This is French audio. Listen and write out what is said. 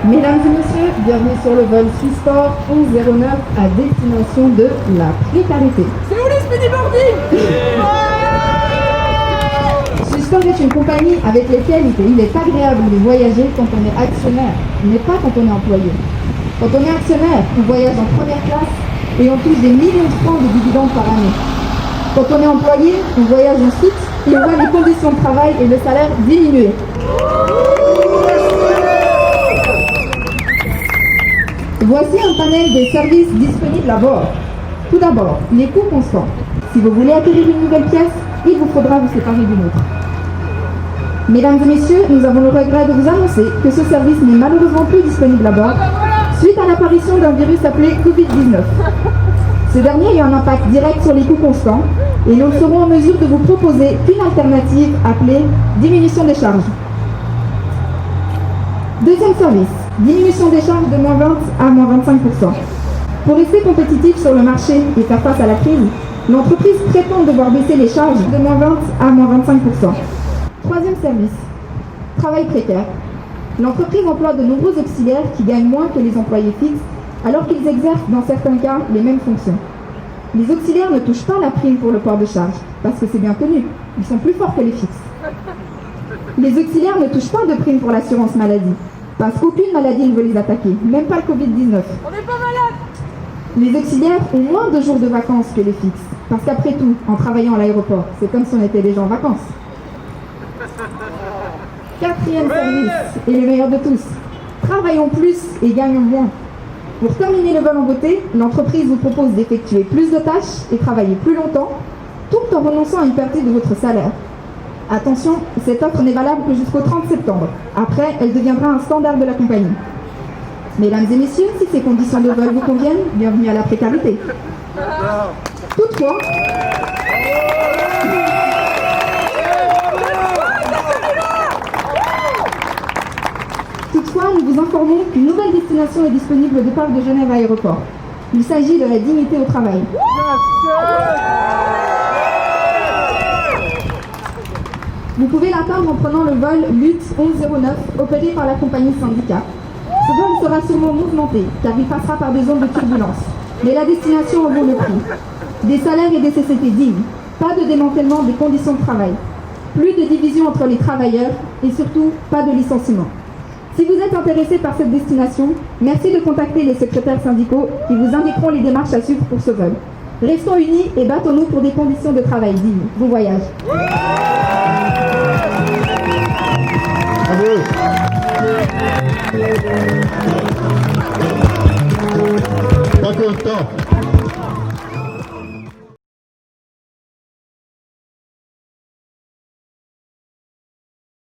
Mesdames et messieurs, bienvenue sur le vol Swissport 1109 à destination de la précarité. C'est où les spédiboarding? Swissport est une compagnie avec laquelle il est agréable de voyager quand on est actionnaire, mais pas quand on est employé. Quand on est actionnaire, on voyage en première classe et on touche des millions de francs de dividendes par année. Quand on est employé, on voyage ensuite et on voit les conditions de travail et le salaire diminuer. Voici un panel des services disponibles à bord. Tout d'abord, les coûts constants. Si vous voulez acquérir une nouvelle pièce, il vous faudra vous séparer d'une autre. Mesdames et messieurs, nous avons le regret de vous annoncer que ce service n'est malheureusement plus disponible à bord suite à l'apparition d'un virus appelé Covid-19. Ce dernier a eu un impact direct sur les coûts constants et nous serons en mesure de vous proposer une alternative appelée diminution des charges. Deuxième service, diminution des charges de moins 20 à moins 25%. Pour rester compétitif sur le marché et faire face à la crise, l'entreprise prétend devoir baisser les charges de moins 20 à moins 25%. Troisième service, travail précaire. L'entreprise emploie de nombreux auxiliaires qui gagnent moins que les employés fixes, alors qu'ils exercent dans certains cas les mêmes fonctions. Les auxiliaires ne touchent pas la prime pour le port de charge, parce que c'est bien connu, ils sont plus forts que les fixes. Les auxiliaires ne touchent pas de prime pour l'assurance maladie, parce qu'aucune maladie ne veut les attaquer, même pas le Covid-19. On n'est pas malade. Les auxiliaires ont moins de jours de vacances que les fixes, parce qu'après tout, en travaillant à l'aéroport, c'est comme si on était déjà en vacances. Quatrième service, et le meilleur de tous, travaillons plus et gagnons moins. Pour terminer le vol en beauté, l'entreprise vous propose d'effectuer plus de tâches et travailler plus longtemps, tout en renonçant à une partie de votre salaire. Attention, cette offre n'est valable que jusqu'au 30 septembre. Après, elle deviendra un standard de la compagnie. Mesdames et messieurs, si ces conditions de vol vous conviennent, bienvenue à la précarité. Toutefois, nous vous informons qu'une nouvelle destination est disponible au départ de Genève Aéroport. Il s'agit de la dignité au travail. Vous pouvez l'atteindre en prenant le vol LUT 1109 opéré par la compagnie Syndicat. Ce vol sera sûrement mouvementé car il passera par des zones de turbulence. Mais la destination en vaut le prix. Des salaires et des CCT dignes. Pas de démantèlement des conditions de travail. Plus de division entre les travailleurs et surtout pas de licenciement. Si vous êtes intéressé par cette destination, merci de contacter les secrétaires syndicaux qui vous indiqueront les démarches à suivre pour ce vol. Restons unis et battons-nous pour des conditions de travail dignes. Bon voyage. Pas content.